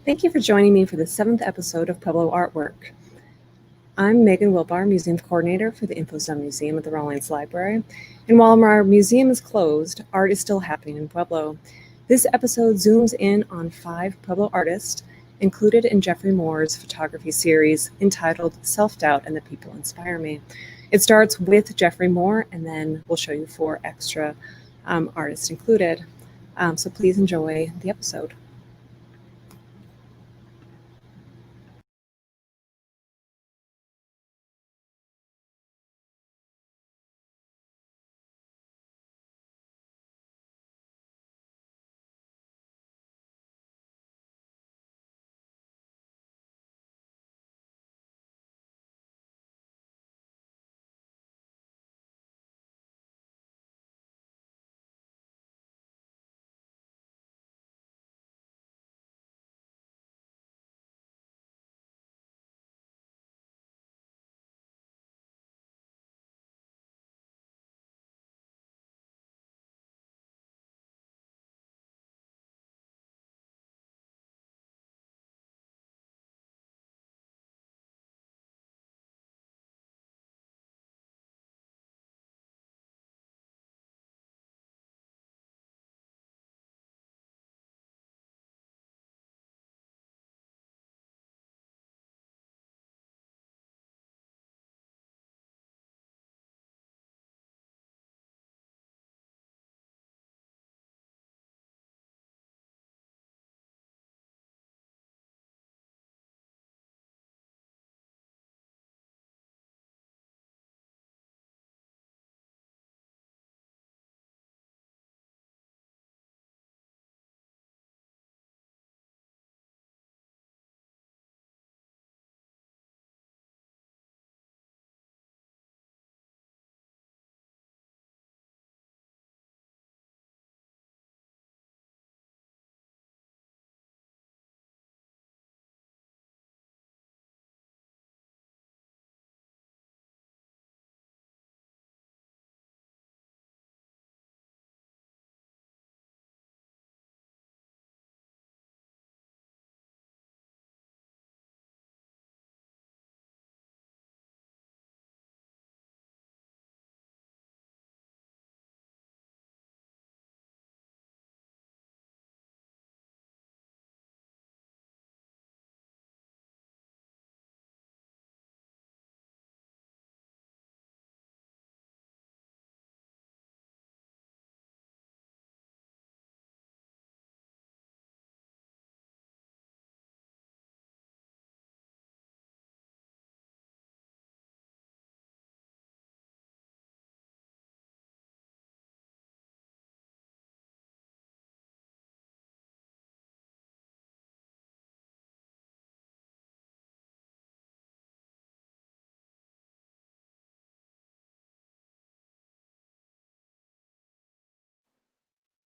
Thank you for joining me for the 7th episode of Pueblo Artwork. I'm Megan Wilbar, Museum Coordinator for the InfoZone Museum at the Rawlings Library. And while our museum is closed, art is still happening in Pueblo. This episode zooms in on 5 Pueblo artists included in Jeffry Moore's photography series entitled Self-Doubt and the People Inspire Me. It starts with Jeffry Moore, and then we'll show you 4 extra artists included. So please enjoy the episode.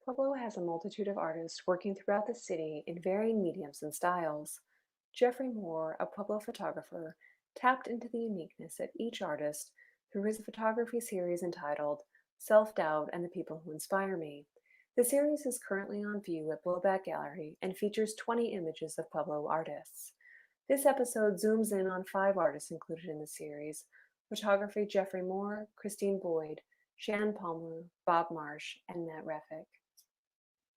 Pueblo has a multitude of artists working throughout the city in varying mediums and styles. Jeffry Moore, a Pueblo photographer, tapped into the uniqueness of each artist through his photography series entitled Self-Doubt and the People Who Inspire Me. The series is currently on view at Blo Back Gallery and features 20 images of Pueblo artists. This episode zooms in on 5 artists included in the series: photography Jeffry Moore, Cristine, Shannon Palmer, Bob Marsh, and Refik.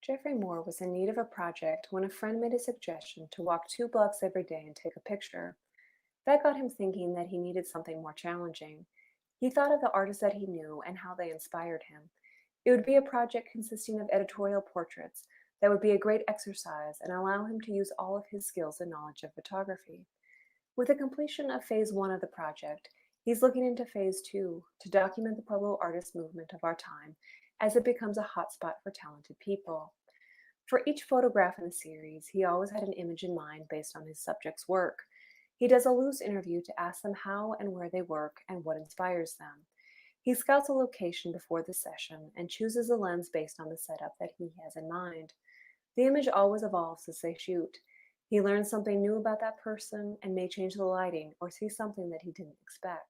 Jeffry Moore was in need of a project when a friend made a suggestion to walk 2 blocks every day and take a picture. That got him thinking that he needed something more challenging. He thought of the artists that he knew and how they inspired him. It would be a project consisting of editorial portraits that would be a great exercise and allow him to use all of his skills and knowledge of photography. With the completion of phase 1 of the project, he's looking into phase 2 to document the Pueblo artist movement of our time as it becomes a hotspot for talented people. For each photograph in the series, he always had an image in mind based on his subject's work. He does a loose interview to ask them how and where they work and what inspires them. He scouts a location before the session and chooses a lens based on the setup that he has in mind. The image always evolves as they shoot. He learns something new about that person and may change the lighting or see something that he didn't expect.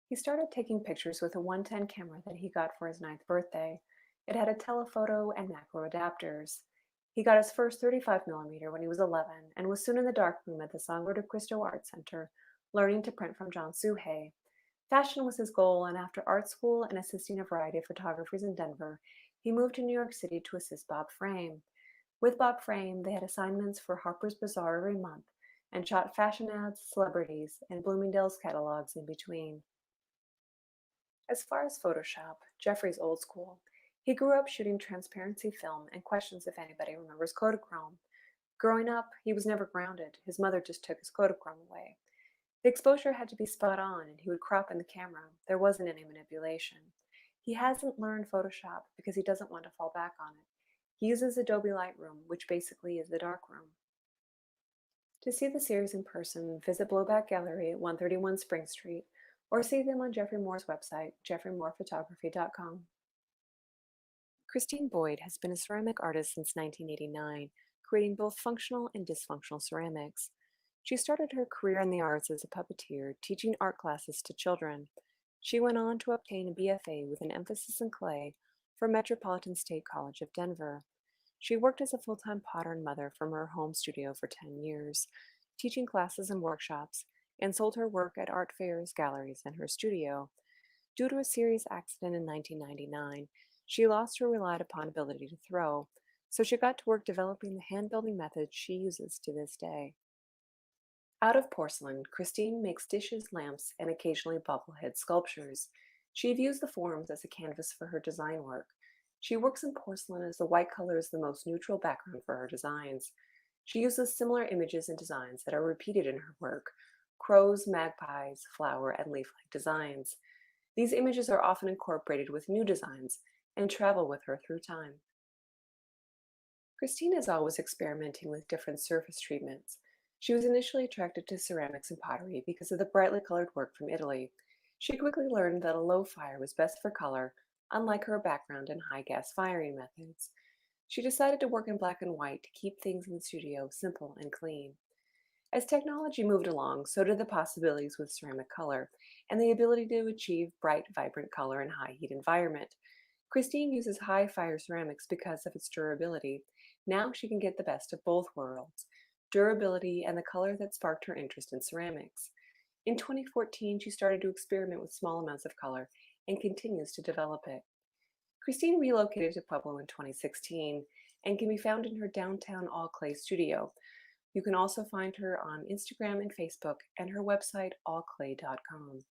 He started taking pictures with a 110 camera that he got for his 9th birthday. It had a telephoto and macro adapters. He got his first 35 mm when he was 11 and was soon in the darkroom at the Sangre de Cristo Art Center, learning to print from John Suhey. Fashion was his goal, and after art school and assisting a variety of photographers in Denver, he moved to New York City to assist Bob Frame. With Bob Frame, they had assignments for Harper's Bazaar every month and shot fashion ads, celebrities, and Bloomingdale's catalogs in between. As far as Photoshop, Jeffrey's old school. He grew up shooting transparency film and questions if anybody remembers Kodachrome. Growing up, he was never grounded. His mother just took his Kodachrome away. The exposure had to be spot on, and he would crop in the camera. There wasn't any manipulation. He hasn't learned Photoshop because he doesn't want to fall back on it. He uses Adobe Lightroom, which basically is the darkroom. To see the series in person, visit Blo Back Gallery at 131 Spring Street, or see them on Jeffry Moore's website, jeffrymorephotography.com. Cristine Boyd has been a ceramic artist since 1989, creating both functional and dysfunctional ceramics. She started her career in the arts as a puppeteer, teaching art classes to children. She went on to obtain a BFA with an emphasis in clay from Metropolitan State College of Denver. She worked as a full-time potter and mother from her home studio for 10 years, teaching classes and workshops, and sold her work at art fairs, galleries, and her studio. Due to a serious accident in 1999, she lost her relied upon ability to throw, so she got to work developing the hand-building methods she uses to this day. Out of porcelain, Cristine makes dishes, lamps, and occasionally bobblehead sculptures. She views the forms as a canvas for her design work. She works in porcelain as the white color is the most neutral background for her designs. She uses similar images and designs that are repeated in her work: crows, magpies, flower, and leaf-like designs. These images are often incorporated with new designs and travel with her through time. Cristine is always experimenting with different surface treatments. She was initially attracted to ceramics and pottery because of the brightly colored work from Italy. She quickly learned that a low fire was best for color, unlike her background in high gas firing methods. She decided to work in black and white to keep things in the studio simple and clean. As technology moved along, so did the possibilities with ceramic color and the ability to achieve bright, vibrant color in high heat environment. Cristine uses high fire ceramics because of its durability. Now she can get the best of both worlds: durability and the color that sparked her interest in ceramics. In 2014, she started to experiment with small amounts of color and continues to develop it. Cristine relocated to Pueblo in 2016 and can be found in her downtown all clay studio. You can also find her on Instagram and Facebook and her website allclay.com.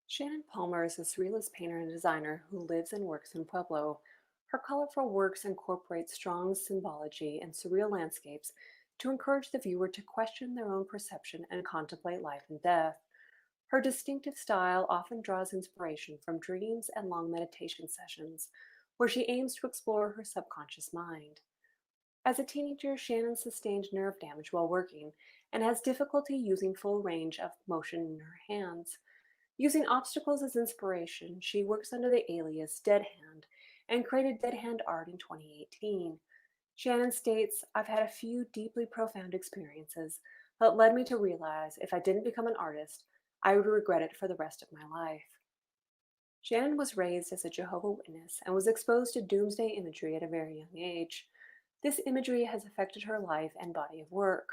Shannon Palmer is a surrealist painter and designer who lives and works in Pueblo. Her colorful works incorporate strong symbology and surreal landscapes to encourage the viewer to question their own perception and contemplate life and death. Her distinctive style often draws inspiration from dreams and long meditation sessions, where she aims to explore her subconscious mind. As a teenager, Shannon sustained nerve damage while working and has difficulty using full range of motion in her hands. Using obstacles as inspiration, she works under the alias Dead Hand and created Dead Hand art in 2018. Shannon states, "I've had a few deeply profound experiences that led me to realize if I didn't become an artist, I would regret it for the rest of my life." Shannon was raised as a Jehovah's Witness and was exposed to doomsday imagery at a very young age. This imagery has affected her life and body of work.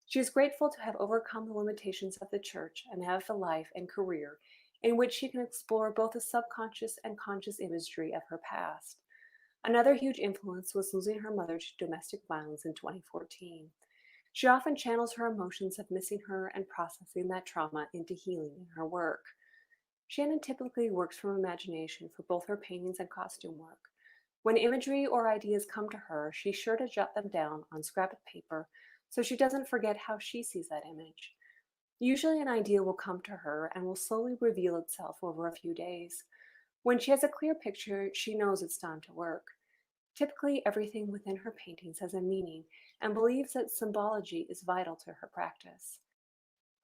She is grateful to have overcome the limitations of the church and have a life and career in which she can explore both the subconscious and conscious imagery of her past. Another huge influence was losing her mother to domestic violence in 2014. She often channels her emotions of missing her and processing that trauma into healing in her work. Shannon typically works from imagination for both her paintings and costume work. When imagery or ideas come to her, she's sure to jot them down on scrap of paper so she doesn't forget how she sees that image. Usually an idea will come to her and will slowly reveal itself over a few days. When she has a clear picture, she knows it's time to work. Typically, everything within her paintings has a meaning and believes that symbology is vital to her practice.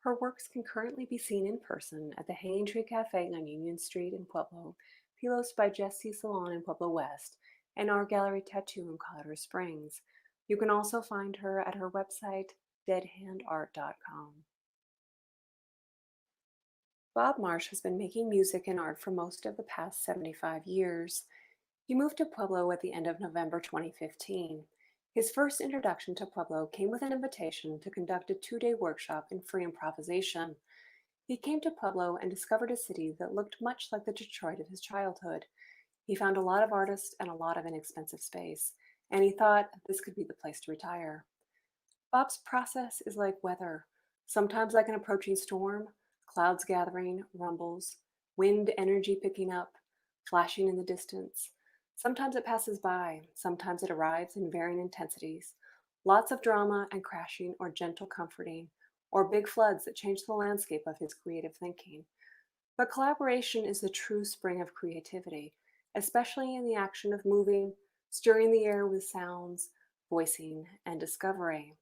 Her works can currently be seen in person at the Hanging Tree Cafe on Union Street in Pueblo, Pilos by Jesse Salon in Pueblo West, and Art Gallery Tattoo in Colorado Springs. You can also find her at her website, deadhandart.com. Bob Marsh has been making music and art for most of the past 75 years. He moved to Pueblo at the end of November 2015. His first introduction to Pueblo came with an invitation to conduct a 2-day workshop in free improvisation. He came to Pueblo and discovered a city that looked much like the Detroit of his childhood. He found a lot of artists and a lot of inexpensive space, and he thought this could be the place to retire. Bob's process is like weather, sometimes like an approaching storm, clouds gathering, rumbles, wind energy picking up, flashing in the distance. Sometimes it passes by, sometimes it arrives in varying intensities. Lots of drama and crashing or gentle comforting, or big floods that change the landscape of his creative thinking. But collaboration is the true spring of creativity, especially in the action of moving, stirring the air with sounds, voicing, and discovery.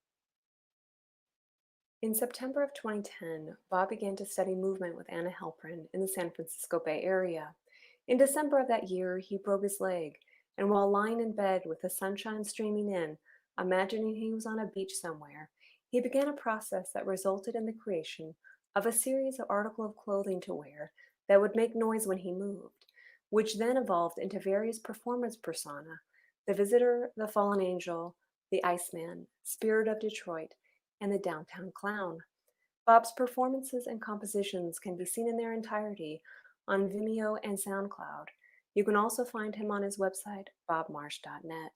In September of 2010, Bob began to study movement with Anna Halprin in the San Francisco Bay Area. In December of that year, he broke his leg, and while lying in bed with the sunshine streaming in, imagining he was on a beach somewhere, he began a process that resulted in the creation of a series of articles of clothing to wear that would make noise when he moved, which then evolved into various performance persona: the visitor, the fallen angel, the Iceman, Spirit of Detroit, and the Downtown Clown. Bob's performances and compositions can be seen in their entirety on Vimeo and SoundCloud. You can also find him on his website, bobmarsh.net.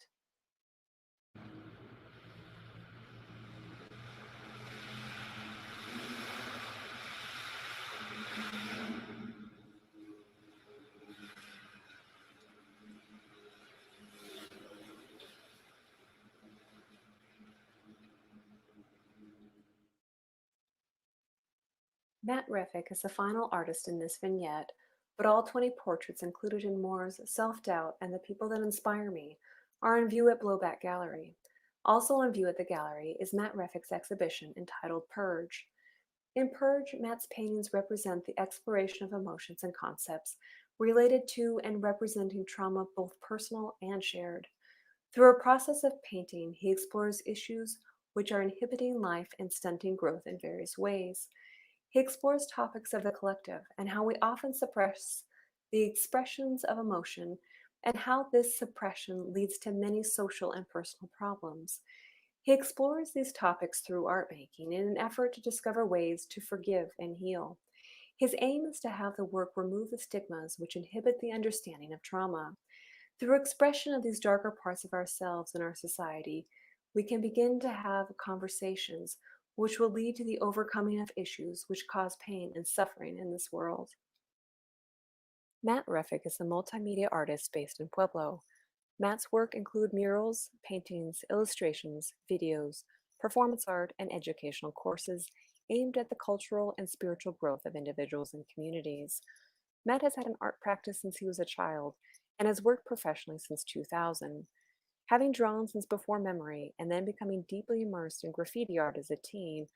Matt Refik is the final artist in this vignette, but all 20 portraits included in Moore's Self-Doubt and The People That Inspire Me are on view at Blo Back Gallery. Also on view at the gallery is Matt Refik's exhibition entitled Purge. In Purge, Matt's paintings represent the exploration of emotions and concepts related to and representing trauma, both personal and shared. Through a process of painting, he explores issues which are inhibiting life and stunting growth in various ways. He explores topics of the collective and how we often suppress the expressions of emotion and how this suppression leads to many social and personal problems. He explores these topics through art making in an effort to discover ways to forgive and heal. His aim is to have the work remove the stigmas which inhibit the understanding of trauma. Through expression of these darker parts of ourselves and our society, we can begin to have conversations which will lead to the overcoming of issues which cause pain and suffering in this world. Matt Refik is a multimedia artist based in Pueblo. Matt's work include murals, paintings, illustrations, videos, performance art, and educational courses aimed at the cultural and spiritual growth of individuals and communities. Matt has had an art practice since he was a child and has worked professionally since 2000. Having drawn since before memory and then becoming deeply immersed in graffiti art as a teen,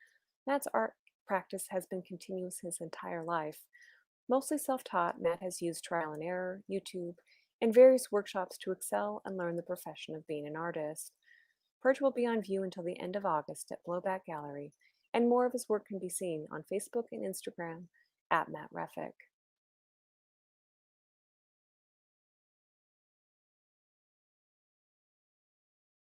Matt's art practice has been continuous his entire life. Mostly self-taught, Matt has used trial and error, YouTube, and various workshops to excel and learn the profession of being an artist. Purge will be on view until the end of August at Blo Back Gallery, and more of his work can be seen on Facebook and Instagram at Matt Refik.